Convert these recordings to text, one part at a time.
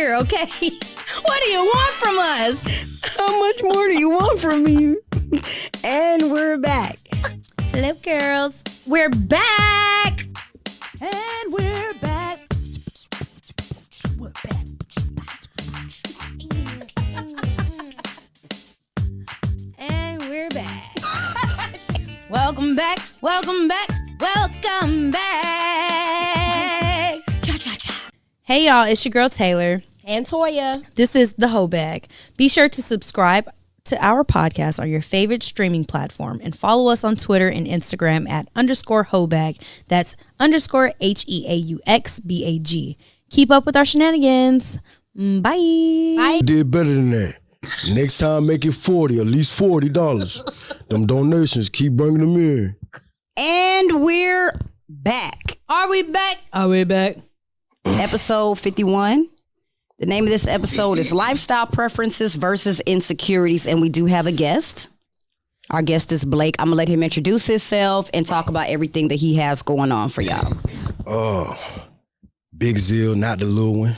here, okay? What do you want from us? How much more do you want from me? And we're back. Hello, girls. We're back. And we're back. We're back. And we're back. Welcome back. Welcome back. Welcome back. Cha-cha-cha. Hey, y'all. It's your girl, Taylor. And Toya. This is the Heaux Bag. Be sure to subscribe to our podcast on your favorite streaming platform and follow us on Twitter and Instagram at _Heaux Bag. That's _HEAUXBAG. Keep up with our shenanigans. Bye. Bye. Did better than that. Next time, make it 40, at least $40. Them donations, keep bringing them in. And we're back. Are we back? Are we back? Episode 51. The name of this episode is Lifestyle Preferences versus Insecurities, and we do have a guest. Our guest is Blake. I'm going to let him introduce himself and talk about everything that he has going on for y'all. Big Zeal, not the little one,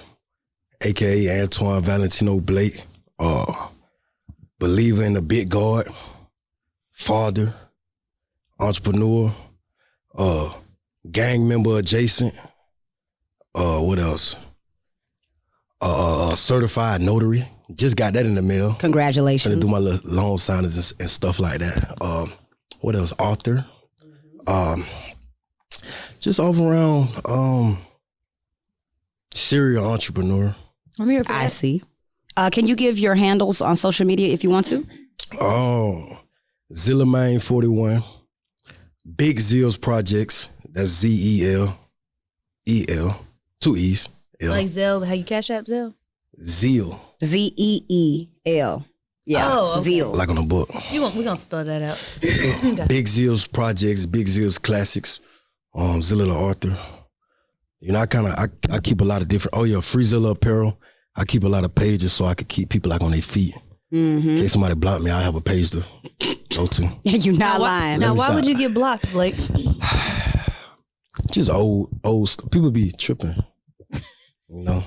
a.k.a. Antoine Valentino Blake. Believer in the big God, father, entrepreneur, gang member adjacent. What else? Certified notary. Just got that in the mail. Congratulations. Gonna do my little loan signings and stuff like that. What else? Author. Just all around serial entrepreneur. I'm here for that. I see. Can you give your handles on social media if you want to? Zillamain 41. Big Zeal's Projects. That's ZEL. 2 E's. L. Like Zell, how you cash app Zell? Zeal. ZEEL. Yeah. Oh, okay. Zeal. Like on a book. We're going to spell that out. Big Zeal's Projects, Big Zeal's Classics, Zilla the author. You know, I keep a lot of different, Free Zilla Apparel. I keep a lot of pages so I could keep people like on their feet. Mm-hmm. In case somebody blocked me, I have a page to go to. You're not lying. Now, why would you get blocked, Blake? Just old people be tripping, you know.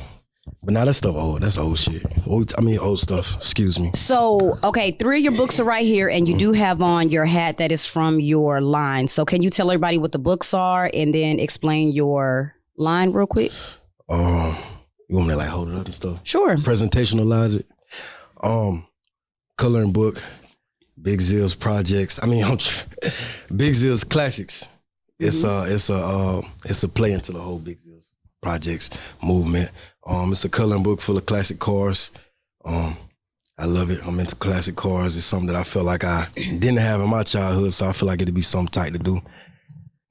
But now that stuff old. That's old shit. Old stuff. Excuse me. So, okay, 3 of your books are right here, and you do have on your hat that is from your line. So can you tell everybody what the books are and then explain your line real quick? You want me to like hold it up and stuff? Sure. Presentationalize it. Coloring book. Big Zeal's Projects. Big Zeal's Classics. It's a play into the whole Big Zeal's Projects movement. It's a coloring book full of classic cars. I love it. I'm into classic cars. It's something that I felt like I didn't have in my childhood, so I feel like it'd be something tight to do.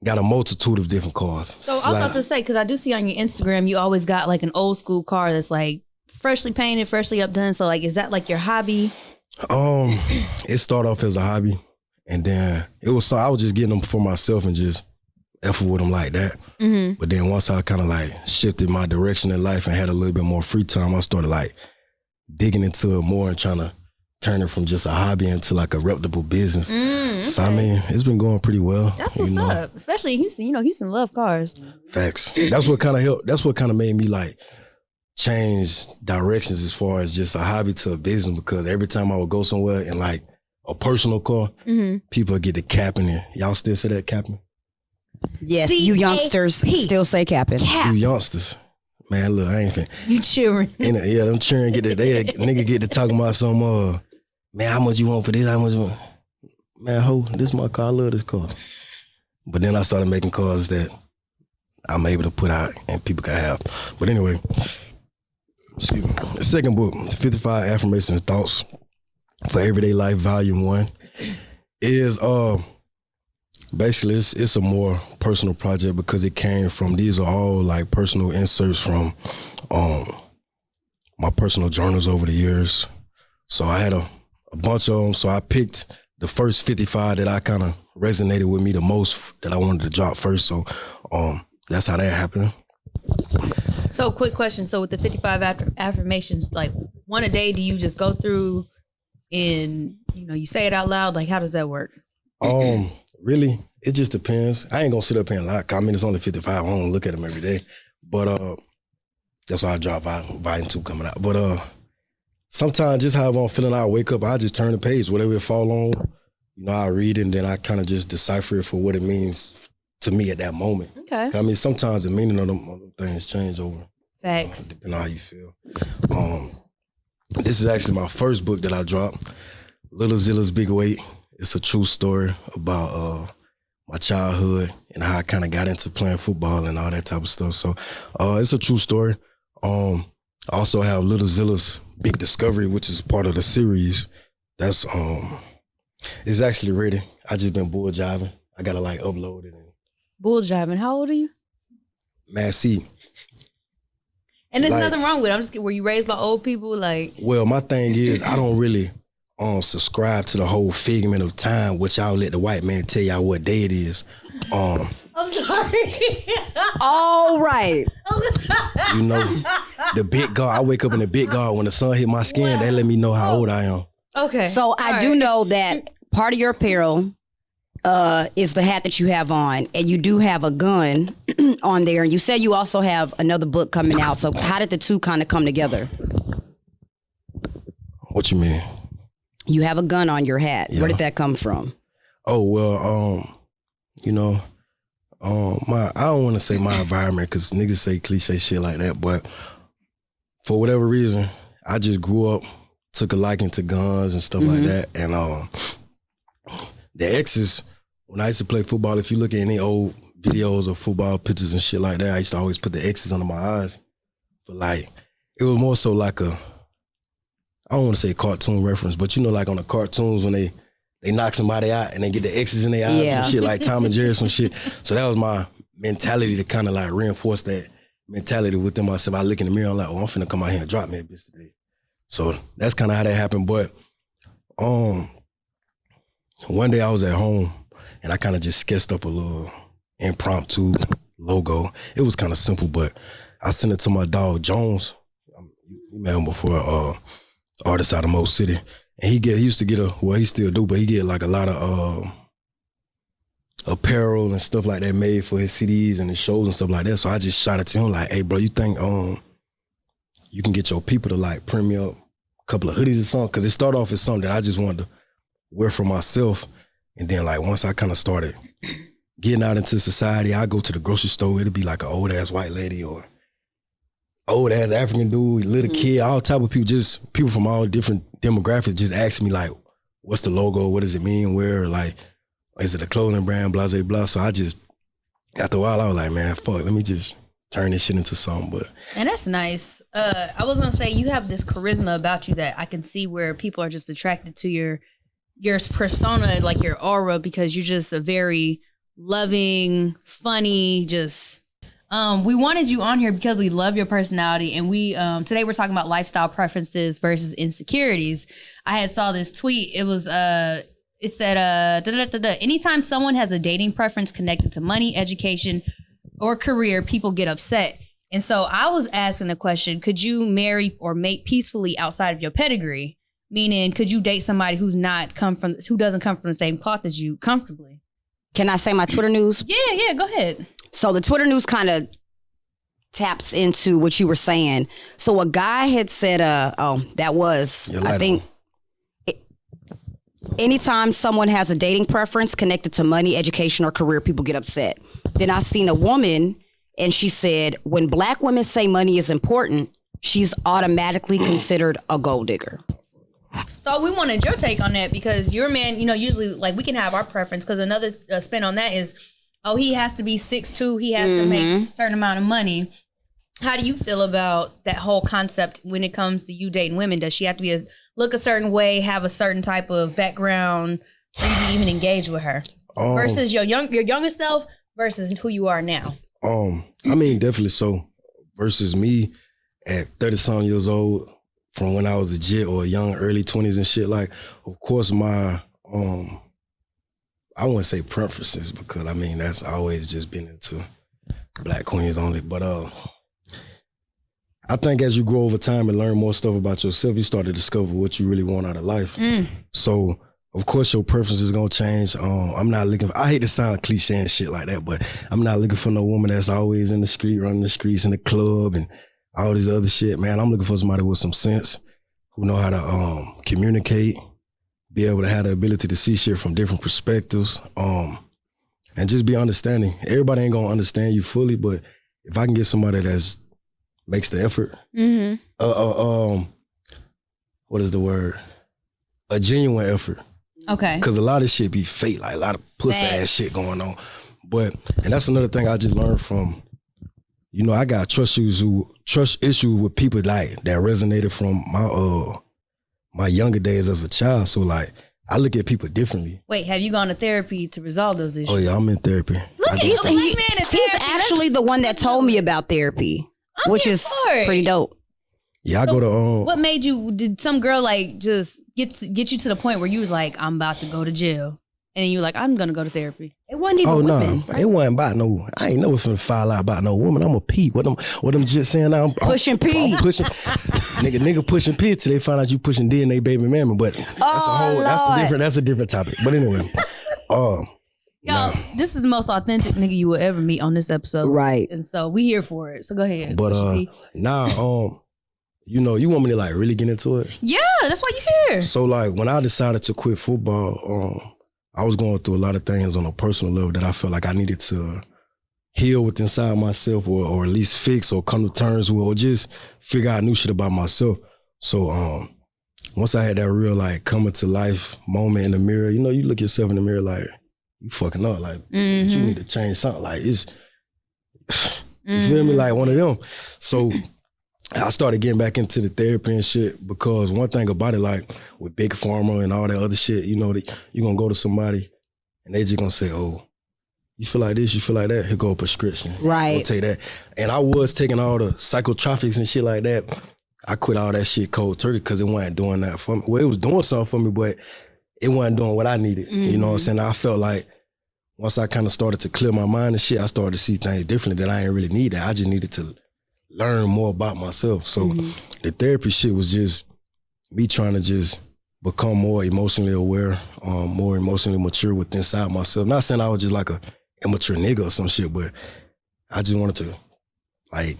Got a multitude of different cars. So I was about to say, because I do see on your Instagram, you always got like an old school car that's like freshly painted, freshly updone. So like, is that like your hobby? It started off as a hobby, and then I was just getting them for myself and just effort with them like that. Mm-hmm. But then once I kind of like shifted my direction in life and had a little bit more free time, I started like digging into it more and trying to turn it from just a hobby into like a reputable business. Okay. So it's been going pretty well. That's what's up, especially in Houston. You know, Houston love cars. Facts. That's what kind of helped. That's what kind of made me like change directions as far as just a hobby to a business, because every time I would go somewhere in like a personal car, people would get the capping in. Y'all still say that capping? Yes, you youngsters still say capping. You youngsters. Man, look, I ain't fin. You cheering. Yeah, them cheering nigga get to talking about some man, how much you want for this? How much you want? Man, this is my car. I love this car. But then I started making cars that I'm able to put out and people can have. But anyway, excuse me. The second book, 55 Affirmations and Thoughts for Everyday Life, Volume 1, is basically it's a more personal project because it came from, these are all like personal inserts from my personal journals over the years. So I had a bunch of them. So I picked the first 55 that I kind of resonated with me the most, that I wanted to drop first. So that's how that happened. So quick question. So with the 55 affirmations, like one a day, do you just go through and, you say it out loud? Like, how does that work? Really, it just depends. I ain't gonna sit up here and lie. It's only 55. I don't look at them every day. But That's why I dropped Volume 2 coming out. But sometimes just however I'm feeling, I wake up, I just turn the page, whatever it fall on, you know, I read it and then I kind of just decipher it for what it means to me at that moment. Okay. I mean, sometimes the meaning of them things change over. Facts. Depending on how you feel. This is actually my first book that I dropped, Little Zilla's Big Weight. It's a true story about my childhood and how I kind of got into playing football and all that type of stuff. So it's a true story. I also have Little Zilla's Big Discovery, which is part of the series. That's it's actually ready. I just been bull jiving. I gotta like upload it. Bull jiving. How old are you? Man, see. And there's like, nothing wrong with it. I'm just were you raised by old people? Like, well, my thing is I don't really subscribe to the whole figment of time, which y'all let the white man tell y'all what day it is. I'm sorry. All right. You know, the big guard, I wake up in the big guard when the sun hit my skin, they let me know how old I am. Okay. So I do know that part of your apparel is the hat that you have on, and you do have a gun on there. And you said you also have another book coming out. So how did the two kind of come together? What you mean? You have a gun on your hat. Yeah. Where did that come from? Oh, well, you know, I don't want to say my environment because niggas say cliche shit like that, but for whatever reason, I just grew up, took a liking to guns and stuff like that. And the exes, when I used to play football, if you look at any old videos of football pictures and shit like that, I used to always put the X's under my eyes. But like, it was more so like I don't want to say cartoon reference, but you know, like on the cartoons when they knock somebody out and they get the X's in their eyes and shit, like Tom and Jerry, some shit. So that was my mentality to kind of like reinforce that mentality within myself. I look in the mirror, I'm like, oh, I'm finna come out here and drop me a bitch today. So that's kind of how that happened. But one day I was at home and I kind of just sketched up a little impromptu logo. It was kind of simple, but I sent it to my dog, Jones. You met him before, artist out of Mo City. And he used to get he still do, but he get like a lot of apparel and stuff like that made for his CDs and his shows and stuff like that. So I just shot it to him like, hey bro, you think you can get your people to like print me up a couple of hoodies or something? Cause it started off as something that I just wanted to wear for myself. And then like once I kind of started getting out into society, I go to the grocery store, it'd be like an old ass white lady or old ass African dude, little kid, all type of people, just people from all different demographics just ask me like, what's the logo? What does it mean? Where, like, is it a clothing brand? Blah, blah, blah. So I just, after a while, I was like, man, fuck, let me just turn this shit into something. But and that's nice. I was gonna say you have this charisma about you that I can see where people are just attracted to your persona, like your aura, because you're just a very loving, funny, just. We wanted you on here because we love your personality, and we today we're talking about lifestyle preferences versus insecurities. I had saw this tweet. It was it said anytime someone has a dating preference connected to money, education, or career, people get upset. And so I was asking the question: could you marry or mate peacefully outside of your pedigree? Meaning, could you date somebody who doesn't come from the same cloth as you comfortably? Can I say my Twitter news? Yeah, go ahead. So the Twitter news kind of taps into what you were saying. So a guy had said, that was, I think, anytime someone has a dating preference connected to money, education, or career, people get upset. Then I seen a woman and she said, when black women say money is important, she's automatically considered a gold digger. So we wanted your take on that because your man, usually like we can have our preference because another spin on that is, he has to be 6'2", he has to make a certain amount of money. How do you feel about that whole concept when it comes to you dating women? Does she have to look a certain way, have a certain type of background, for you to even engage with her? Versus your younger self versus who you are now? I mean, definitely so. Versus me at 30-something years old, from when I was a jit or a young early 20s and shit, like, of course my I wouldn't say preferences because I mean that's always just been into black queens only. But I think as you grow over time and learn more stuff about yourself, you start to discover what you really want out of life. So of course your preference is gonna change. I'm not looking I hate to sound cliche and shit like that, but I'm not looking for no woman that's always in the street, running the streets in the club, and all this other shit, man. I'm looking for somebody with some sense, who know how to communicate, be able to have the ability to see shit from different perspectives, and just be understanding. Everybody ain't gonna understand you fully, but if I can get somebody that's makes the effort, what is the word? A genuine effort. Okay. Because a lot of shit be fake, like a lot of pussy ass shit going on. And that's another thing I just learned from, I got trust issues with people like that resonated from my younger days as a child. So like, I look at people differently. Wait, have you gone to therapy to resolve those issues? Oh yeah, I'm in therapy. Look at He's actually the one that told me about therapy, which is pretty dope. Yeah, I go to What made you? Did some girl like just get you to the point where you was like, I'm about to go to jail, and then you were like, I'm gonna go to therapy? It wasn't even women. No, it wasn't about no. I ain't never finna file out about no woman. I'm a P. What I'm just saying now? I'm pushing P. I'm pushing, nigga pushing P till they find out you pushing D and they baby mama. But that's a different topic. But anyway, Y'all, this is the most authentic nigga you will ever meet on this episode, right? And so we here for it. So go ahead. But you want me to like really get into it? Yeah, that's why you here. So like when I decided to quit football, I was going through a lot of things on a personal level that I felt like I needed to heal within inside myself, or at least fix or come to terms with, or just figure out new shit about myself. So once I had that real like coming to life moment in the mirror, you look yourself in the mirror like, you fucking up, like you need to change something. Like it's, you feel me, like one of them. So I started getting back into the therapy and shit, because one thing about it, like with Big Pharma and all that other shit, you're gonna go to somebody and they just gonna say, oh, you feel like this, you feel like that, here go a prescription. Right. I'll take that. And I was taking all the psychotropics and shit like that. I quit all that shit cold turkey because it wasn't doing that for me. Well, it was doing something for me, but it wasn't doing what I needed. You know what I'm saying? I felt like once I kind of started to clear my mind and shit, I started to see things differently that I didn't really need. I just needed to learn more about myself. So the therapy shit was just me trying to just become more emotionally aware, more emotionally mature within inside myself. Not saying I was just like a immature nigga or some shit, but I just wanted to like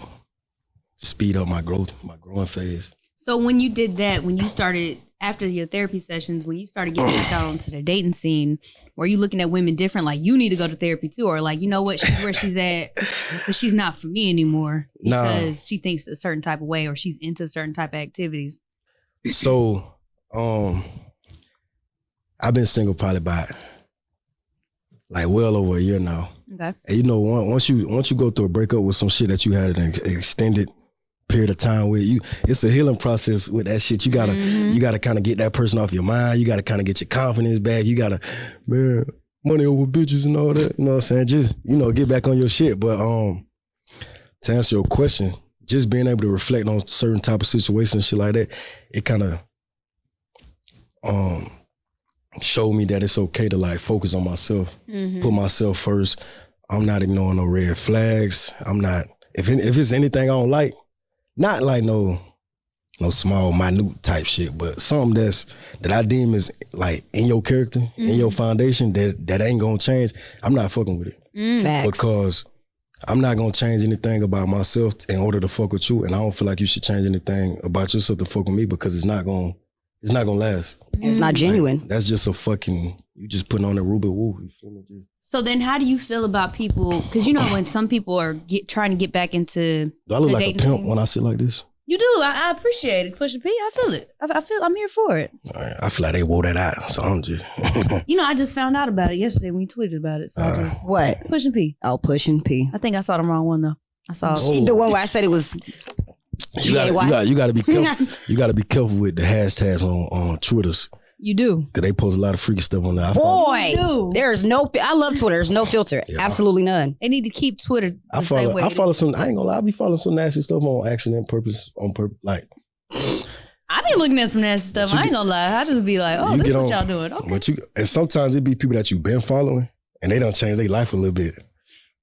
speed up my growing phase. So when you did that, when you started after your therapy sessions, when you started getting back out onto the dating scene, were you looking at women different? Like, you need to go to therapy too, or like, you know what, she's where she's at, but she's not for me anymore because she thinks a certain type of way, or she's into certain type of activities. So, I've been single probably about like well over a year now. Okay. And once you go through a breakup with some shit that you had an extended period of time with you, it's a healing process with that shit. You gotta kind of get that person off your mind. You gotta kind of get your confidence back. You gotta, man, money over bitches and all that. You know what I'm saying? Just, get back on your shit. But to answer your question, just being able to reflect on certain type of situations and shit like that, it kind of showed me that it's okay to like focus on myself, put myself first. I'm not ignoring no red flags. I'm not, if it's anything I don't like, not like no small, minute type shit, but something that I deem is like in your character, in your foundation, that ain't gonna change, I'm not fucking with it. Facts. Because I'm not gonna change anything about myself in order to fuck with you, and I don't feel like you should change anything about yourself to fuck with me, because it's not gonna last. It's not genuine. Like, that's just a fucking, you just putting on a Ruby Woo. You feel me? So then how do you feel about people, because when some people are trying to get back into do I look like a pimp scene? when I sit like this? You do. I appreciate it. Push the P. I feel it. I'm here for it. I feel like they wore that out, so I'm just... I just found out about it yesterday when you tweeted about it. So I just... What? Pushing P. Oh, pushing P. I think I saw the wrong one, though. I saw... The one where I said it was... You gotta be careful. You gotta be careful with the hashtags on Twitters. You do. Cause they post a lot of freaky stuff on there. Boy, there's no. I love Twitter. There's no filter. Yeah. Absolutely none. They need to keep Twitter. I follow some. I ain't gonna lie. I be following some nasty stuff on accident, on purpose. Like, I be looking at some nasty stuff. I ain't gonna lie. I just be like, oh, this is what y'all doing. Okay. And sometimes it be people that you've been following, and they don't change their life a little bit.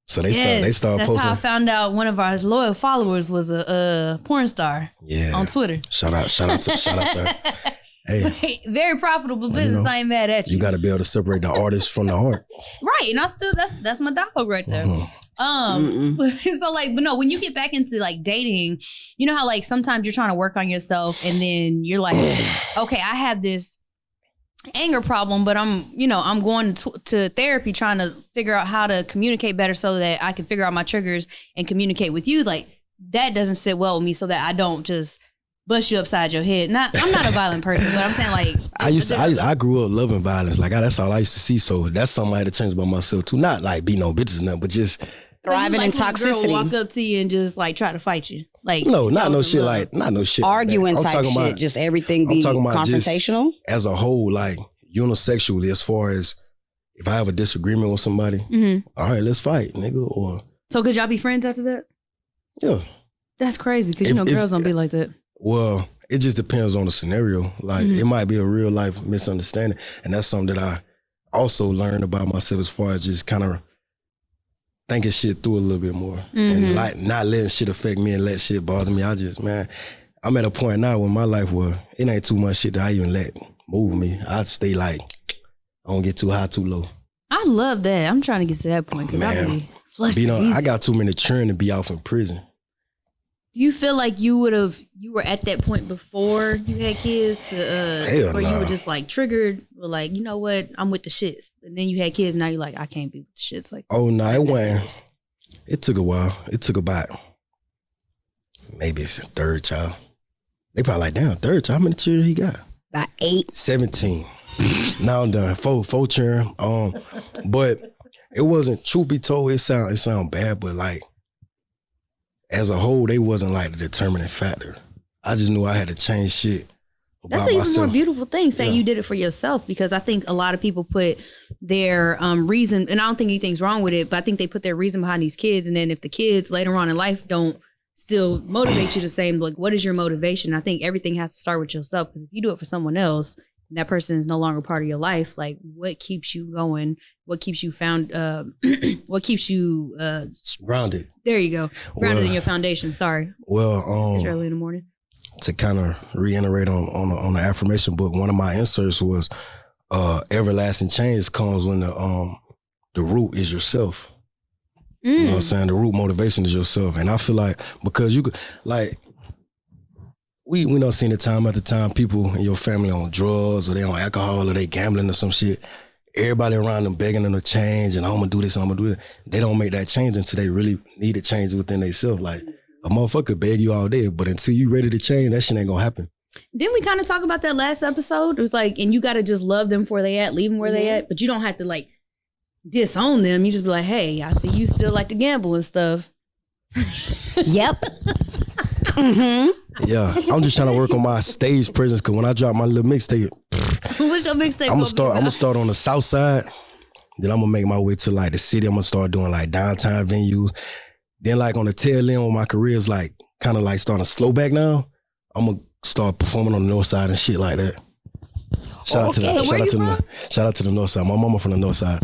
So they start that's posting. That's how I found out one of our loyal followers was a porn star. Yeah. On Twitter. Shout out to her. Hey, very profitable business. I ain't mad at you. You got to be able to separate the artist from the art. Right, and I still that's my dog right there. So like, but no, when you get back into like dating, you know how like sometimes you're trying to work on yourself and then you're like, okay, I have this anger problem, but I'm going to therapy trying to figure out how to communicate better so that I can figure out my triggers and communicate with you. Like that doesn't sit well with me so that I don't just bust you upside your head. I'm not a violent person, but I'm saying like I grew up loving violence. Like that's all I used to see. So that's something I had to change about myself too. Not like be no bitches or nothing, but just thriving in toxicity. Walk up to you and just like try to fight you. Like no, not no shit. Arguing like type shit. About, just everything be confrontational. As a whole, like unisexually, as far as if I have a disagreement with somebody, all right, let's fight, nigga. Or so could y'all be friends after that? Yeah, that's crazy because girls don't be like that. Well, it just depends on the scenario. Like it might be a real life misunderstanding, and that's something that I also learned about myself as far as just kind of thinking shit through a little bit more and like not letting shit affect me and let shit bother me. I'm at a point now in my life where it ain't too much shit that I even let move me. I stay like, I don't get too high, too low. I love that. I'm trying to get to that point because I got too many children to be off in prison. Do you feel like you were at that point before you had kids or you were just like triggered or like, you know what, I'm with the shits. And then you had kids, now you're like, I can't be with the shits. Like, oh no, it wasn't. It took a while. It took about maybe it's a third child. They probably like, damn, third child, how many children he got? About 8. 17. Now I'm done. Four children. But it wasn't, truth be told, it sound bad, but like as a whole, they wasn't like the determining factor. I just knew I had to change shit about myself. That's an even more beautiful thing, saying you did it for yourself, because I think a lot of people put their reason, and I don't think anything's wrong with it, but I think they put their reason behind these kids, and then if the kids later on in life don't still motivate you the same, like, what is your motivation? I think everything has to start with yourself, because if you do it for someone else, and that person is no longer part of your life, like, what keeps you going? What keeps you what keeps you grounded? There you go. Grounded in your foundation. Sorry. Well, it's early in the morning. To kind of reiterate on the affirmation book, one of my inserts was everlasting change comes when the root is yourself. You know what I'm saying? The root motivation is yourself. And I feel like, because you could, like, we don't see it time after time, people in your family on drugs or they on alcohol or they gambling or some shit. Everybody around them begging them to change and I'm gonna do this, I'm gonna do it. They don't make that change until they really need a change within themselves. Like, a motherfucker beg you all day, but until you ready to change, that shit ain't gonna happen. Didn't we kind of talk about that last episode? It was like, and you gotta just love them where they at, leave them where they at, but you don't have to like disown them. You just be like, hey, I see you still like to gamble and stuff. Yep. Yeah, I'm just trying to work on my stage presence, because when I drop my little mixtape, what's your mixtape? I'm gonna start on the south side, then I'm gonna make my way to like the city. I'm gonna start doing like downtown venues. Then like on the tail end when my career is like kind of like starting to slow back now, I'm gonna start performing on the north side and shit like that. Shout out to the north side. My mama from the north side.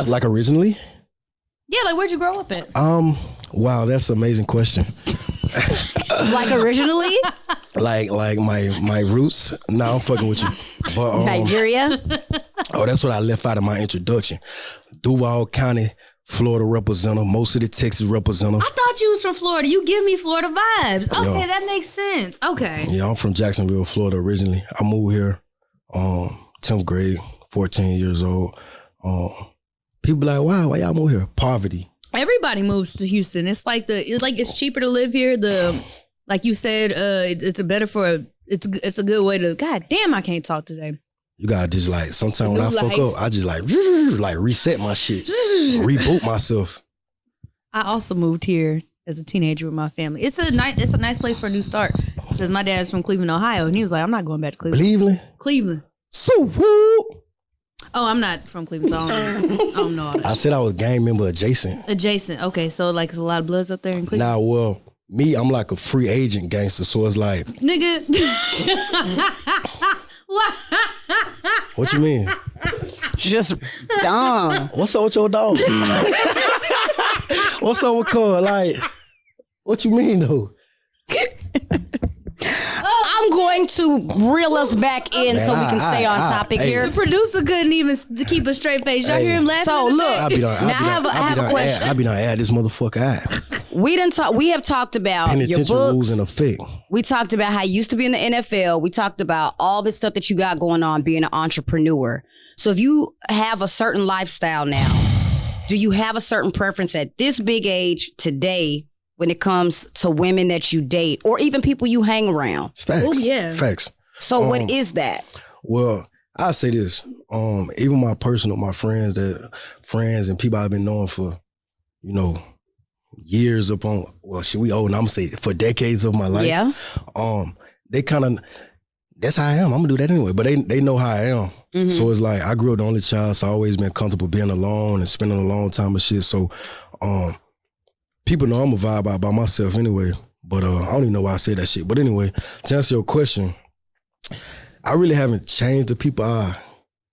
Like originally? Yeah, like where'd you grow up at? Wow, that's an amazing question. Like originally? like my roots. No, I'm fucking with you. But Nigeria? Oh, that's what I left out of my introduction. Duval County, Florida representative, most of the Texas representative. I thought you was from Florida. You give me Florida vibes. Okay, that makes sense. Okay. Yeah, I'm from Jacksonville, Florida originally. I moved here 10th grade, 14 years old. People be like, wow, why y'all move here? Poverty. Everybody moves to Houston. It's like it's cheaper to live here. Like you said, it's a good way to. God damn, I can't talk today. You gotta just like, sometimes when I fuck up, I just like reset my shit, reboot myself. I also moved here as a teenager with my family. It's a nice place for a new start, because my dad's from Cleveland, Ohio, and he was like, I'm not going back to Cleveland. Cleveland. So woo. Oh, I'm not from Cleveland, so I don't know all that. I said I was gang member adjacent. Okay, so like there's a lot of Bloods up there in Cleveland? Nah, well, me, I'm like a free agent gangster, so it's like... Nigga. What you mean? Just dumb. What's up with your dog? What's up with Cole? Like, what you mean though? I'm going going to reel us back in so we can stay on topic here. The producer couldn't even keep a straight face. Y'all hear him laughing? So look, I have a question. I be done add this motherfucker out. We have talked about your Penitentiary books. rules in effect. We talked about how you used to be in the NFL. We talked about all this stuff that you got going on being an entrepreneur. So if you have a certain lifestyle now, do you have a certain preference at this big age today when it comes to women that you date or even people you hang around? Facts. Oh, yeah. Facts. So what is that? Well, I say this. Even my friends and people I've been knowing for, years upon, we old, and I'm gonna say for decades of my life. Yeah. They kind of, that's how I am. I'm gonna do that anyway. But they know how I am. Mm-hmm. So it's like I grew up the only child, so I always been comfortable being alone and spending a long time with shit. So people know I'm a vibe out by myself anyway. But I don't even know why I say that shit. But anyway, to answer your question, I really haven't changed the people I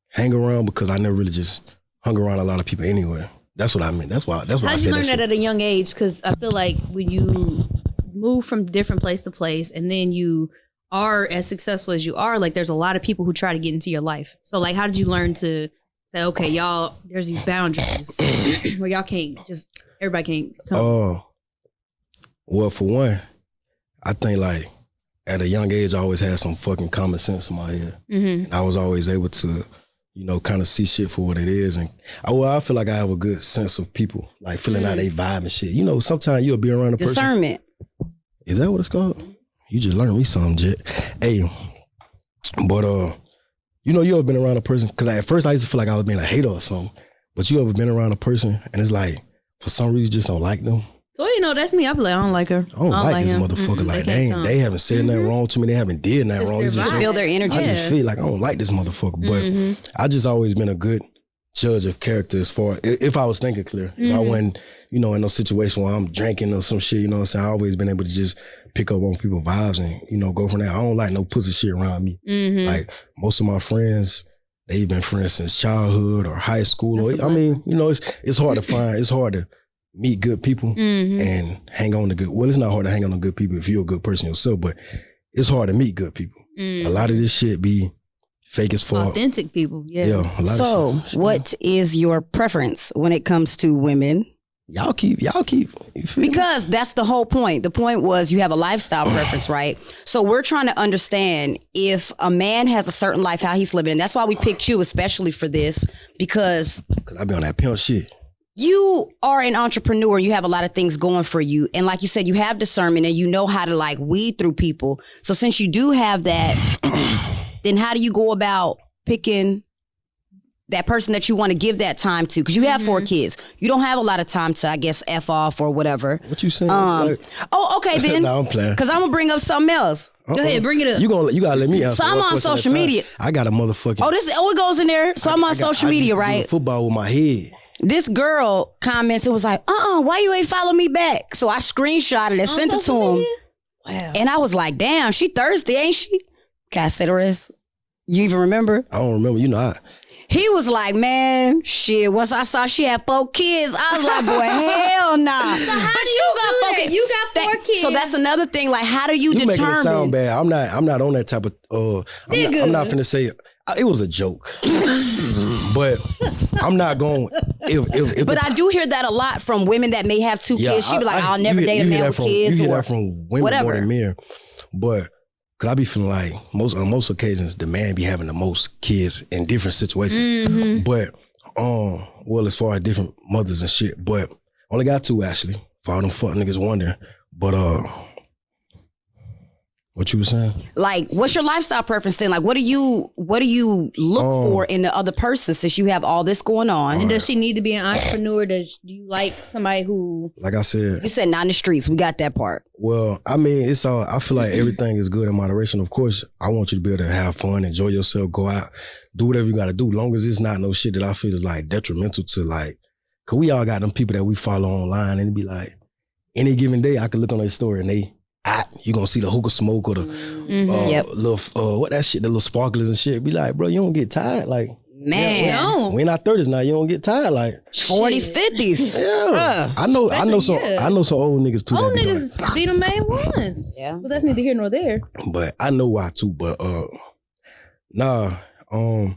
hang around because I never really just hung around a lot of people anyway. That's what I meant. That's why I said that. How did you learn shit. that at a young age? Because I feel like when you move from different place to place and then you are as successful as you are, like there's a lot of people who try to get into your life. So like, how did you learn to say, okay, y'all, there's these boundaries where y'all can't just, everybody can't come? Well, for one, I think like at a young age, I always had some fucking common sense in my head. Mm-hmm. And I was always able to, kind of see shit for what it is. And I feel like I have a good sense of people, like feeling how they vibe and shit. Sometimes you'll be around a person. Discernment. Is that what it's called? You just learned me something, Jet. Hey, but you ever been around a person? Because at first I used to feel like I was being a hater or something. But you ever been around a person and it's like, for some reason you just don't like them? So, that's me. I be like, I don't like her. I don't like this him. motherfucker. Like, they haven't said nothing wrong to me. They haven't did nothing wrong. It's You feel their energy. I just feel like I don't like this motherfucker. But I just always been a good judge of character as far, if I was thinking clear. If I wasn't, in no situation where I'm drinking or some shit, what I'm saying? I always been able to just pick up on people's vibes and, go from there. I don't like no pussy shit around me. Like, most of my friends, they've been friends since childhood or high school. It's hard to find, it's hard to meet good people and hang on to good. Well, it's not hard to hang on to good people if you're a good person yourself, but it's hard to meet good people. A lot of this shit be fake as fuck. Authentic people, yeah. Yeah, a lot So, of shit. what is your preference when it comes to women? Y'all keep. You feel Because that's the whole point. The point was you have a lifestyle preference, right? So we're trying to understand if a man has a certain life, how he's living. And that's why we picked you especially for this, because Cause I be on that pimp shit. you are an entrepreneur. You have a lot of things going for you. And like you said, you have discernment and you know how to like weed through people. So since you do have that, then how do you go about picking that person that you want to give that time to? Because you have 4 kids. You don't have a lot of time to, I guess, F off or whatever. What you saying? Okay, then. No, I'm playing. Because I'm going to bring up something else. Go ahead, bring it up. You gotta let me answer. So I'm one on question at a social time. media. I got a motherfucking. It goes in there. So I'm on social media, right? Football with my head. This girl comments and was like, why you ain't follow me back? So I screenshotted it and sent it to him. Wow. And I was like, damn, she thirsty, ain't she? Can I say the rest? You even remember? I don't remember. He was like, man, shit. Once I saw she had 4 kids, I was like, boy, hell nah. So how do you got 4 kids? You got 4 kids. So that's another thing. Like, how do you You determine? making it sound bad. I'm not on that type of. I'm not finna say it was a joke, but I'm not going. If But I do hear that a lot from women that may have 2 kids. She be like, I'll never date a man with kids. You hear or that from women whatever. more than men, but. Cause I be feeling like on most occasions the man be having the most kids in different situations. But well, as far as different mothers and shit, but only got 2 actually. For all them fuck niggas wondering. But what you were saying? Like, what's your lifestyle preference then? Like, what do you look for in the other person since you have all this going on? And does she need to be an entrepreneur? Do you like somebody who? Like I said, You said not in the streets. We got that part. well, I mean, it's all. I feel like everything is good in moderation. Of course, I want you to be able to have fun, enjoy yourself, go out, do whatever you got to do. Long as it's not no shit that I feel is like detrimental to like. Cause we all got them people that we follow online, and it be like, any given day I could look on their story and you gonna see the hookah smoke or the little what that shit, the little sparklers and shit. Be like, bro, you don't get tired, like. Man. No. We in our 30s now. You don't get tired like 40s, 50s. Yeah. I know some old niggas too. Old that be niggas like, be the main ones. Yeah. But that's neither here nor there. but I know why too. But nah, you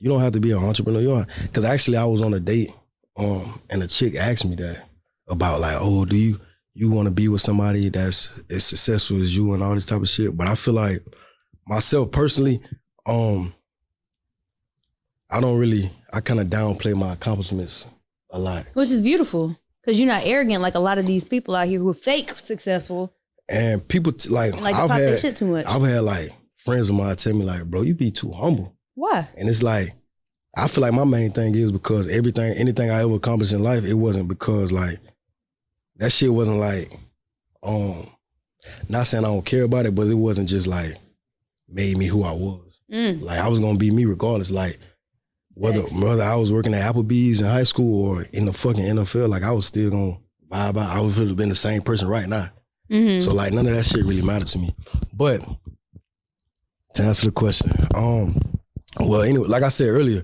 don't have to be an entrepreneur. Because actually, I was on a date, and a chick asked me that about like, oh, do you want to be with somebody that's as successful as you and all this type of shit? But I feel like myself personally, I kind of downplay my accomplishments a lot. Which is beautiful. Because you're not arrogant like a lot of these people out here who are fake successful. And people Like they pop their shit too much. I've had like friends of mine tell me like, bro, you be too humble. Why? And it's like, I feel like my main thing is because anything I ever accomplished in life, it wasn't because like, that shit wasn't like, not saying I don't care about it, but it wasn't just like, made me who I was. Like I was gonna be me regardless. Like whether I was working at Applebee's in high school or in the fucking NFL, like I was still gonna vibe out. I would have been the same person right now. So like none of that shit really mattered to me. But to answer the question, well anyway, like I said earlier,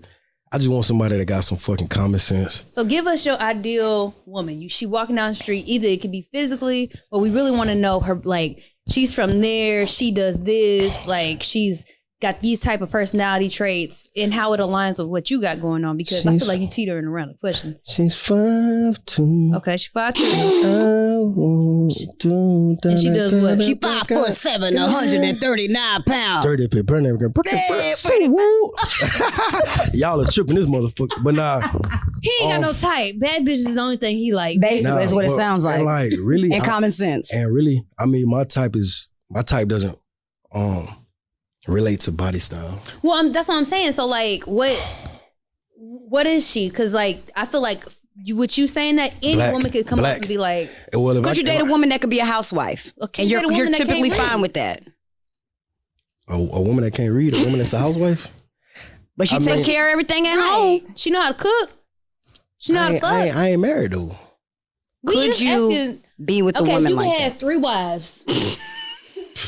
I just want somebody that got some fucking common sense. So give us your ideal woman. She walking down the street, either it could be physically, but we really want to know her, like, she's from there, she does this, like, she's got these type of personality traits and how it aligns with what you got going on, because I feel like you teetering around the question. She's 5'2". Okay, she's 5'2". And she does what? She 5'7", 139 pounds. 30 people. Y'all are tripping this motherfucker. But nah. He ain't got no type. Bad bitch is the only thing he like. Basically, that's what it sounds like. And like really, and common sense. And really, I mean, my type doesn't relate to body style. Well, that's what I'm saying. So like, what is she? Because like, I feel like what you saying that any woman could come up and be like, well, could you date a woman that could be a housewife? And you're typically fine with that. A woman that can't read, a woman that's a housewife? But she takes care of everything at home. She know how to cook. She know how to fuck. I ain't married though. Could you be with a woman like that? Okay, you can have 3 wives.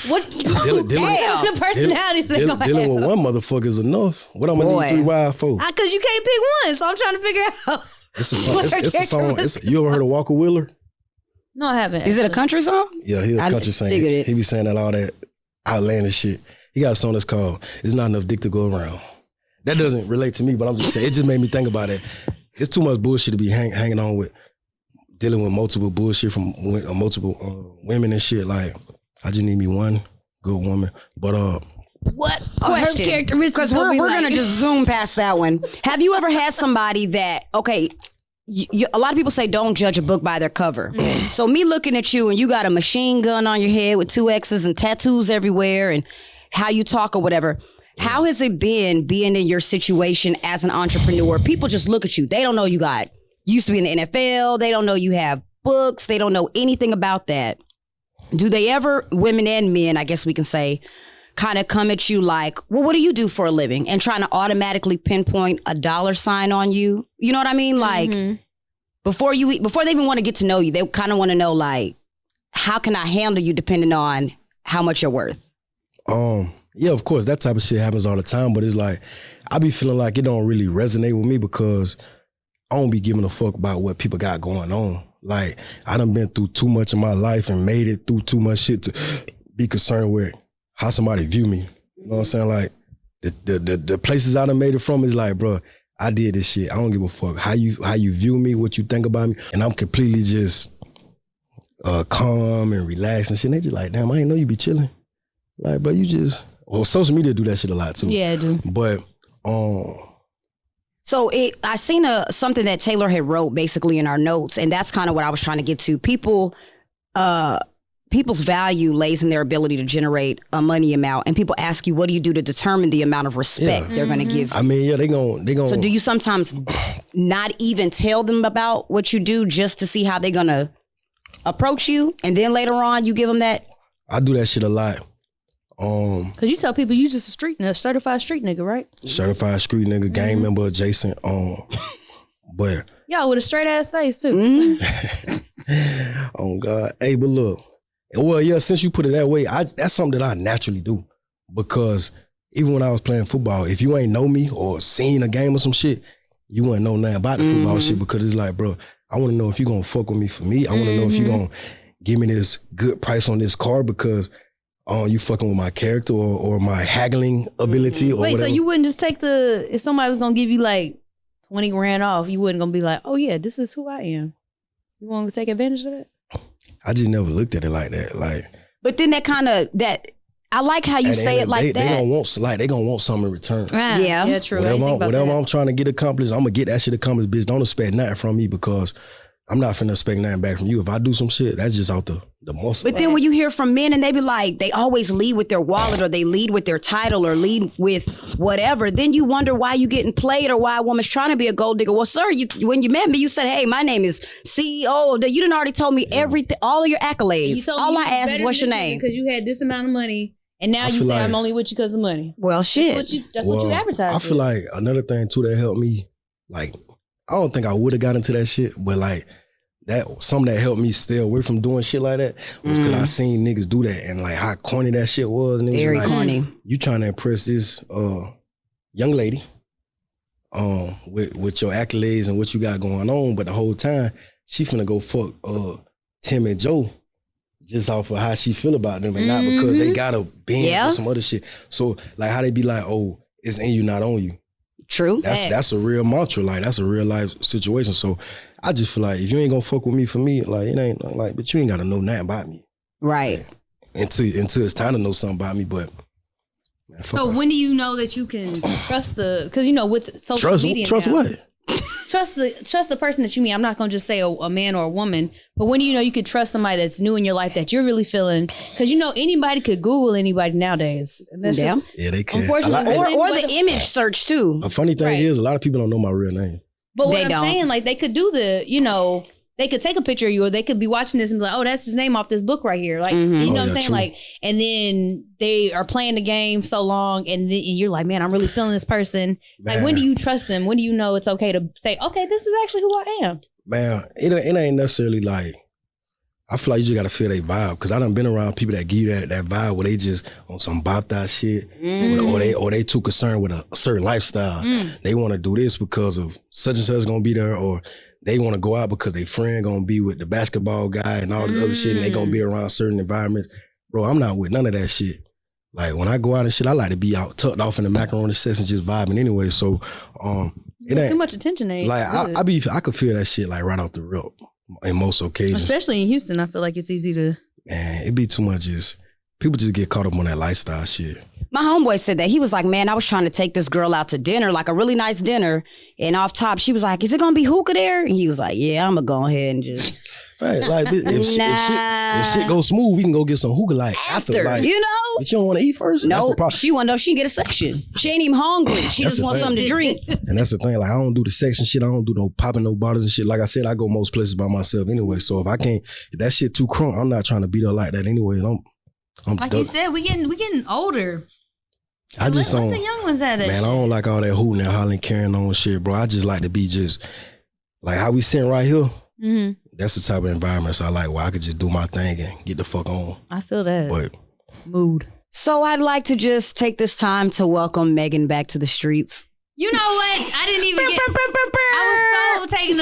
What? Dealing the personalities they gonna dealing have. with one motherfucker is enough. What I'm gonna need 3 wives for? Because you can't pick one, so I'm trying to figure out. It's a song. It's a song. You ever heard of Walker Wheeler? No, I haven't. Is it a country song? Yeah, he's a country singer. He be saying that all that outlandish shit. He got a song that's called "It's Not Enough Dick to Go Around." That doesn't relate to me, but I'm just saying it just made me think about it. It's too much bullshit to be hanging on with, dealing with multiple bullshit from multiple women and shit. Like, I just need me one good woman. But what question? Because we're gonna just zoom past that one. Have you ever had somebody that a lot of people say don't judge a book by their cover. So me looking at you and you got a machine gun on your head with 2 X's and tattoos everywhere and how you talk or whatever. How has it been being in your situation as an entrepreneur? People just look at you. They don't know you used to be in the NFL. They don't know you have books. They don't know anything about that. Do they ever, women and men, I guess we can say, kind of come at you like, well, what do you do for a living? And trying to automatically pinpoint a dollar sign on you. You know what I mean? Like, before they even want to get to know you, they kind of want to know, like, how can I handle you depending on how much you're worth? Yeah, of course, that type of shit happens all the time, but it's like, I be feeling like it don't really resonate with me because I don't be giving a fuck about what people got going on. Like, I done been through too much in my life and made it through too much shit to be concerned with how somebody view me. You know what I'm saying? Like, the places I done made it from is like, bro, I did this shit. I don't give a fuck how you view me, what you think about me, and I'm completely just calm and relaxed and shit. And they just like, damn, I didn't know you be chilling. Like, but you just... Well, social media do that shit a lot too. Yeah, I do. But so I seen something that Taylor had wrote basically in our notes, and that's kind of what I was trying to get to. People's value lays in their ability to generate a money amount, and people ask you, what do you do to determine the amount of respect they're going to give? I mean, yeah, they gon'. So do you sometimes not even tell them about what you do just to see how they're going to approach you, and then later on you give them that? I do that shit a lot. Cause you tell people you just a certified street nigga, right? Certified street nigga, gang member adjacent. But y'all with a straight ass face too. Oh God, hey, but look, well, yeah, since you put it that way, that's something that I naturally do because even when I was playing football, if you ain't know me or seen a game or some shit, you wouldn't know nothing about the football shit because it's like, bro, I want to know if you gonna fuck with me for me. I want to know if you gonna give me this good price on this car because you fucking with my character or my haggling ability or Wait, whatever. so you wouldn't just take if somebody was gonna give you like 20 grand off, you wouldn't gonna be like, oh yeah, this is who I am. You want to take advantage of that? I just never looked at it like that. Like, but then I like how you say it like that. They gonna want something in return. Yeah, true. Whatever I'm trying to get accomplished, I'm gonna get that shit accomplished, bitch. Don't expect nothing from me because I'm not finna expect nothing back from you. If I do some shit, that's just out the muscle. But then when you hear from men and they be like, they always lead with their wallet or they lead with their title or lead with whatever, then you wonder why you getting played or why a woman's trying to be a gold digger. Well, sir, when you met me, you said, hey, my name is CEO. You done already told me everything, all of your accolades. All I asked is what's your name? Because you had this amount of money and now you say I'm only with you because of money. Well, shit. That's what you advertise. I feel like another thing too that helped me, like, I don't think I would have got into that shit, but like, something that helped me stay away from doing shit like that was because I seen niggas do that and like how corny that shit was. And very like, corny. You trying to impress this young lady with your accolades and what you got going on, but the whole time she finna go fuck Tim and Joe just off of how she feel about them and not because they got a Benz or some other shit. So like how they be like, oh, it's in you, not on you. True. That's a real mantra. Like that's a real life situation. So I just feel like if you ain't gonna fuck with me for me, like it ain't like, but you ain't gotta know nothing about me. Right. Until it's time to know something about me. But man, so when do you know that you can trust because with social media trust now, what? Trust the person that you meet. I'm not gonna just say a man or a woman, but when do you know you could trust somebody that's new in your life that you're really feeling? Because anybody could Google anybody nowadays. And that's yeah, they can. Unfortunately, or the image search too. A funny thing is, a lot of people don't know my real name. But what I'm saying, like they could do they could take a picture of you, or they could be watching this and be like, "Oh, that's his name off this book right here." Like, you know what I'm saying? True. Like, and then they are playing the game so long, and you're like, "Man, I'm really feeling this person." Man. Like, when do you trust them? When do you know it's okay to say, "Okay, this is actually who I am"? Man, it ain't necessarily like. I feel like you just gotta feel their vibe because I done been around people that give you that vibe where they just on some bop that shit, or they too concerned with a certain lifestyle. They want to do this because of such and such gonna be there, or they want to go out because their friend gonna be with the basketball guy and all this other shit, and they gonna be around certain environments. Bro, I'm not with none of that shit. Like when I go out and shit, I like to be out tucked off in the macaroni sets and just vibing anyway. So it ain't too much attention. Ain't like I could feel that shit like right off the rip. In most occasions. Especially in Houston, I feel like it's easy to... Man, it be too much people just get caught up on that lifestyle shit. My homeboy said that. He was like, man, I was trying to take this girl out to dinner, like a really nice dinner. And off top, she was like, is it going to be hookah there? And he was like, yeah, I'm going to go ahead and just... Right, like if shit goes smooth, we can go get some hookah like after like, you know? But you don't want to eat first? No, she want to know if she can get a section. She ain't even hungry. She just wants something to drink. And that's the thing, like I don't do the section shit. I don't do no popping no bottles and shit. Like I said, I go most places by myself anyway. So if that shit too crunk, I'm not trying to beat her like that anyway. I'm like you said, we getting older. I just let don't. the young ones at it. Man, I don't like all that hooting and hollering, carrying on shit, bro. I just like to be just like how we sitting right here. Mm-hmm. That's the type of environment I like where I could just do my thing and get the fuck on. I feel that. But mood. So I'd like to just take this time to welcome Megan back to the streets. You know what? I didn't even get... I was so taken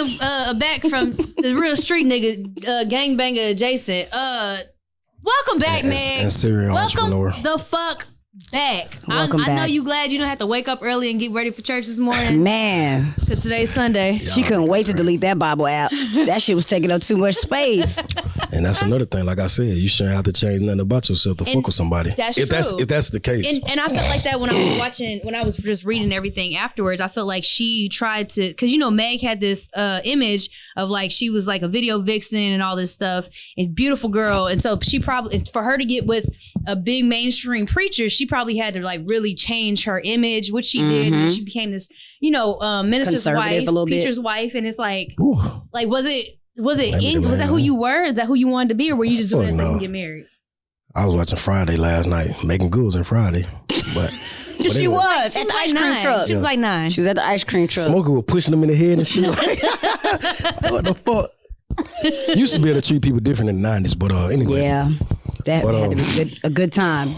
aback from the real street nigga, gangbanger adjacent. Welcome back, Meg. And serial entrepreneur. Welcome the fuck back. Welcome I back. know you glad you don't have to wake up early and get ready for church this morning. Man. Because today's Sunday. She couldn't wait to delete that Bible app. That shit was taking up too much space. And that's another thing. Like I said, you shouldn't have to change nothing about yourself to fuck with somebody. That's true. If that's the case. And I felt like that when I was just reading everything afterwards. I felt like she tried to, because Meg had this image of like she was like a video vixen and all this stuff and beautiful girl. And so she probably, for her to get with a big mainstream preacher, she probably had to like really change her image, which she did. And she became this, minister's wife, preacher's wife. And it's like, like, was that who you were? Is that who you wanted to be? Or were you just doing it so you can get married? I was watching Friday last night, making goods in Friday. But she was at the ice cream truck. She was like 9. She was at the ice cream truck. Smoker was pushing them in the head and shit. What the fuck? Used to be able to treat people different in the 90s, but anyway. Yeah, that had to be a good time.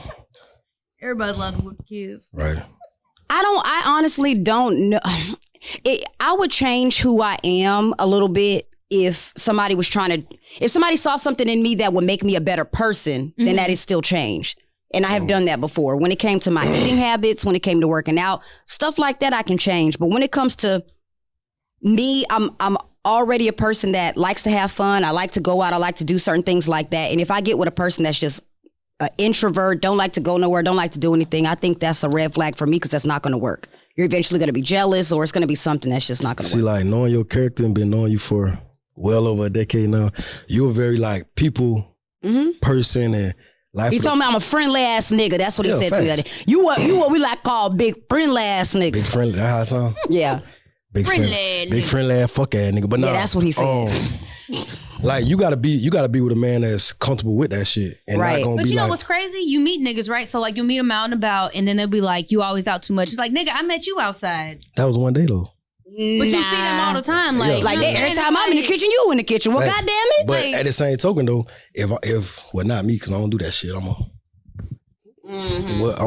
Everybody's allowed to whoop the kids. Right. I honestly don't know. I would change who I am a little bit if somebody saw something in me that would make me a better person, then that is still change. And I have done that before. When it came to my eating habits, when it came to working out, stuff like that I can change. But when it comes to me, I'm already a person that likes to have fun. I like to go out. I like to do certain things like that. And if I get with a person that's just an introvert, don't like to go nowhere, don't like to do anything, I think that's a red flag for me because that's not going to work. You're eventually going to be jealous or it's going to be something that's just not going to work. See, like knowing your character and been knowing you for well over a decade now, you're a very like people person and life. He told me I'm a friendly ass nigga. That's what he said to me that day. You what we like call big friendly ass nigga. Big friendly, that's how it sound? Yeah. Big friendly ass fuck ass nigga. But yeah, that's what he said. Like you gotta be with a man that's comfortable with that shit. And right. Not gonna but be you know like, what's crazy? You meet niggas, right? So like you meet them out and about and then they'll be like, you always out too much. It's like, nigga, I met you outside. That was one day though. But you see them all the time. Like, like every time I'm in the kitchen, you in the kitchen. Well, goddamn it. But at the same token though, if not me, because I don't do that shit, I'm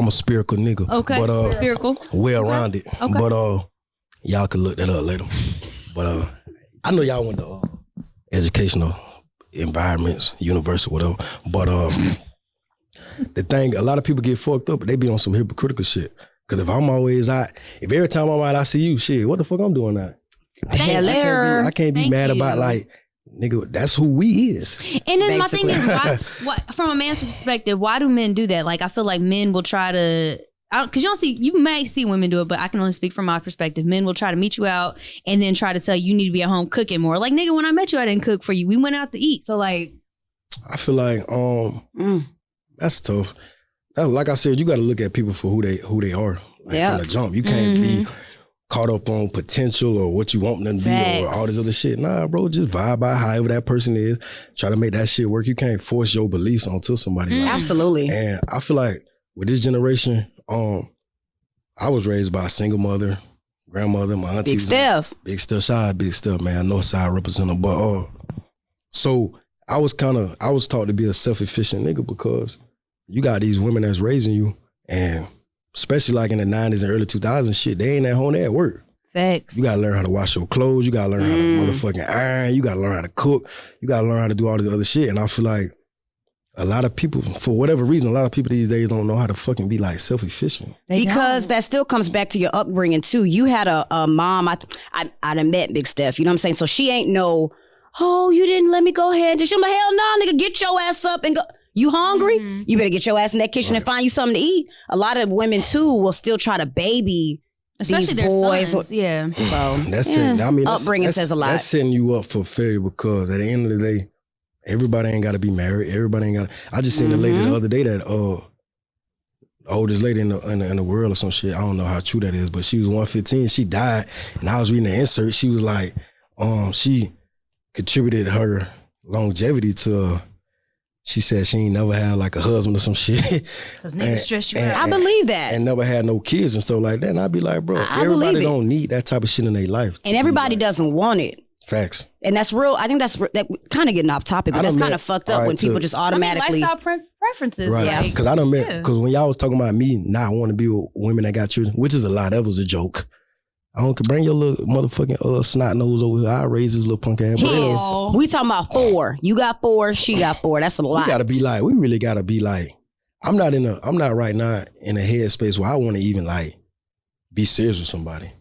a spiritual nigga. Okay, but, spiritual. Well-rounded. Okay. But y'all can look that up later. But I know y'all went to educational environments, university, whatever. But the thing, a lot of people get fucked up, but they be on some hypocritical shit. Cause if I'm always out, if every time I'm out I see you, shit, what the fuck I'm doing now? I can't be mad about like, nigga, that's who we is. And then my thing is, why, from a man's perspective, why do men do that? Like, I feel like men will try to, because you may see women do it, but I can only speak from my perspective. Men will try to meet you out and then try to tell you need to be at home cooking more. Like, nigga, when I met you, I didn't cook for you. We went out to eat. So like, I feel like that's tough. Like I said, you got to look at people for who they are. Like from the jump, you can't be caught up on potential or what you want them to be or all this other shit. Nah, bro, just vibe by however that person is. Try to make that shit work. You can't force your beliefs onto somebody. Like, absolutely. And I feel like with this generation, I was raised by a single mother, grandmother, my auntie. Big Steph. Big Steph, shout out Big Steph, man. North Side representative. But so I was taught to be a self-efficient nigga because you got these women that's raising you, and especially like in the 90s and early 2000s shit, they ain't at home, they at work. Facts. You gotta learn how to wash your clothes, you gotta learn how to motherfucking iron, you gotta learn how to cook, you gotta learn how to do all this other shit. And I feel like a lot of people, for whatever reason, a lot of people these days don't know how to fucking be like self-efficient. Because that still comes back to your upbringing too. You had a mom, I done met Big Steph, you know what I'm saying? So she ain't no, oh, you didn't let me go ahead. She's like, hell no, nigga, get your ass up and go. You hungry? You better get your ass in that kitchen and find you something to eat. A lot of women too will still try to baby especially these boys. Sons. Yeah. So that's it. I mean, upbringing says a lot. That's setting you up for failure because at the end of the day, everybody ain't got to be married. Everybody ain't got. I just seen a lady the other day that oldest lady in the world or some shit. I don't know how true that is, but she was 115. She died, and I was reading the insert. She was like, she contributed her longevity to. She said she ain't never had like a husband or some shit. Because niggas stress you out. I believe that. And never had no kids and stuff like that. And I'd be like, bro, everybody don't need that type of shit in their life. And everybody doesn't want it. Facts. And that's real. I think that's kind of getting off topic, but that's kind of fucked up when people just automatically. Lifestyle preferences. Right. Because I done met, because when y'all was talking about me not wanting to be with women that got children, which is a lie, that was a joke. I don't bring your little motherfucking snot nose over here. I raise his little punk ass. We talking about 4. You got 4. She got 4. That's a lot. We really gotta be like. I'm not right now in a headspace where I want to even like be serious with somebody.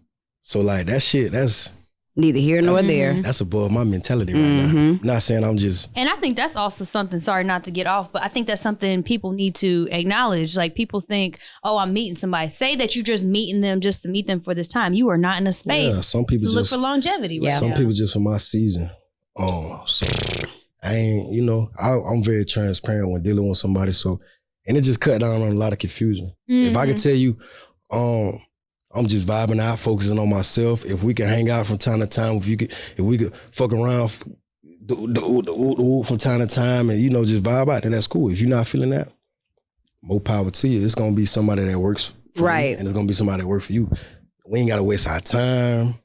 So like that shit, that's neither here nor there. That's above my mentality right now. Not saying I'm just. And I think that's also something, sorry not to get off, but I think that's something people need to acknowledge. Like people think, oh, I'm meeting somebody. Say that you're just meeting them just to meet them for this time. You are not in a space some people to look for longevity. Yeah. Some people just for my season. So I ain't, I'm very transparent when dealing with somebody. So, and it just cut down on a lot of confusion. If I could tell you, I'm just vibing out, focusing on myself. If we can hang out from time to time, if we could fuck around from time to time and, just vibe out, then that's cool. If you're not feeling that, more power to you. It's going to be somebody that works for you, and it's going to be somebody that works for you. We ain't got to waste our time.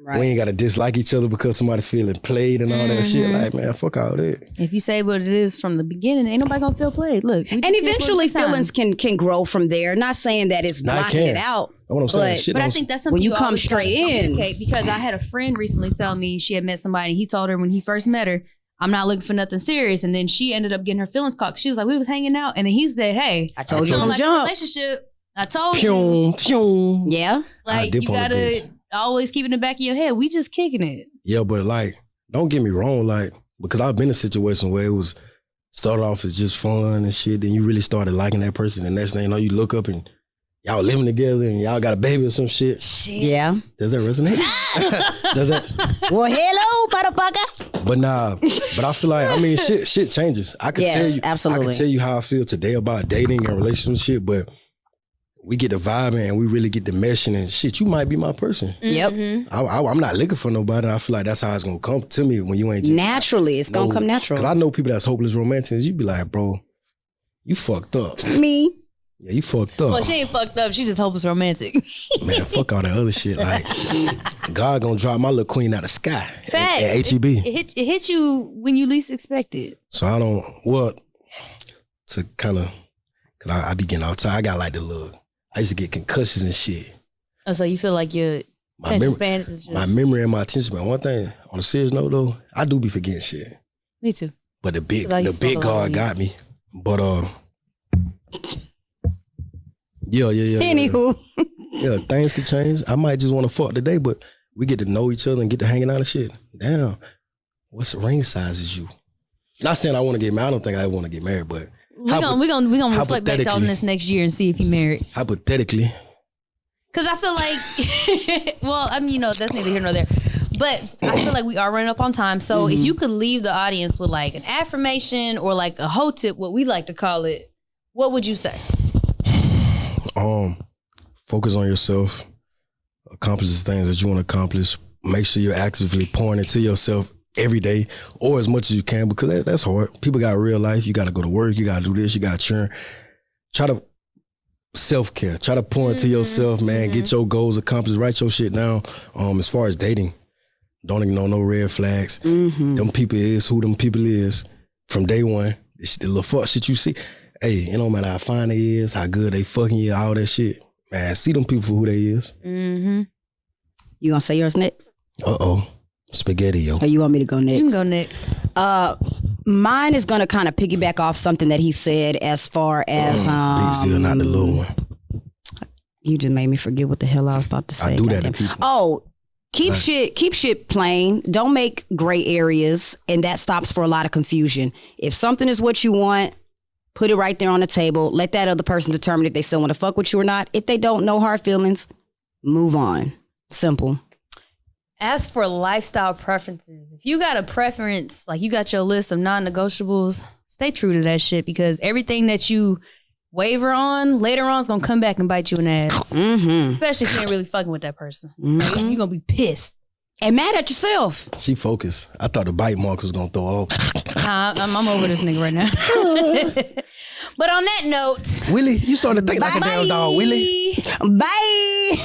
Right. We ain't got to dislike each other because somebody feeling played and all that shit. Like, man, fuck all that. If you say what it is from the beginning, ain't nobody gonna feel played. Look, And eventually feelings can grow from there. Not saying that it's blocking it out. Know what I'm saying? But I think that's something when you come always straight in. Okay, because I had a friend recently tell me she had met somebody and he told her when he first met her, I'm not looking for nothing serious. And then she ended up getting her feelings caught. She was like, we was hanging out. And then he said, hey, I told you from the like jump. Relationship. I told you. Yeah. Like, you gotta always keep in the back of your head. We just kicking it. Yeah, but like, don't get me wrong. Like, because I've been in a situation where it was started off as just fun and shit. Then you really started liking that person. And next thing you know, you look up and y'all living together and y'all got a baby or some shit. Yeah. Does that resonate? Does that? Well, hello, motherfucker. But nah, but I feel like, I mean, shit changes. I could tell you, absolutely. I can tell you how I feel today about dating and relationship, but we get the vibing and we really get the meshing and shit, you might be my person. Yep. I'm not looking for nobody. I feel like that's how it's gonna come to me when you ain't just naturally. It's gonna come natural. Cause I know people that's hopeless romantics. You be like, bro, you fucked up. Me. Yeah, you fucked up. Well, she ain't fucked up. She just hopeless romantic. Man, fuck all that other shit. Like, God gonna drop my little queen out of the sky. Fact. At HEB. It hits you when you least expect it. So to kind of, cause I be getting all tired. I got like the look. I used to get concussions and shit. Oh, so you feel like your attention span is just... My memory and my attention span. One thing, on a serious note though, I do be forgetting shit. Me too. But the big God got me. But yeah. Anywho. Yeah, things could change. I might just want to fuck today, but we get to know each other and get to hanging out and shit. Damn, what's the ring size is you? Not saying I want to get married. I don't think I want to get married, but we gonna reflect back on this next year and see if you married. Hypothetically. Because I feel like, well, I mean, that's neither here nor there. But I feel like we are running up on time. So if you could leave the audience with like an affirmation or like a hoe tip, what we like to call it, what would you say? Focus on yourself. Accomplish the things that you want to accomplish. Make sure you're actively pouring into yourself every day or as much as you can, because that's hard. People got a real life. You got to go to work. You got to do this. You got to churn. Try to self-care. Try to pour into yourself, man. Get your goals accomplished. Write your shit down. As far as dating, don't ignore no red flags. Them people is who them people is from day one. The little fuck shit you see. Hey, it don't matter how fine they is, how good they fucking you, all that shit. Man, see them people for who they is. You gonna say yours next? Spaghetti, yo. Or you want me to go next? You can go next. Mine is gonna kind of piggyback off something that he said as far as Big seal, not the little one. You just made me forget what the hell I was about to say. I do that to people. Keep shit plain. Don't make gray areas, and that stops for a lot of confusion. If something is what you want, put it right there on the table. Let that other person determine if they still want to fuck with you or not. If they don't, no hard feelings. Move on. Simple. As for lifestyle preferences, if you got a preference, like you got your list of non-negotiables, stay true to that shit, because everything that you waver on later on is gonna come back and bite you in the ass. Especially if you ain't really fucking with that person. You're gonna be pissed and mad at yourself. She focused. I thought the bite mark was gonna throw off. I'm over this nigga right now. But on that note, Willie, you starting to think like a damn dog, Willie. Bye.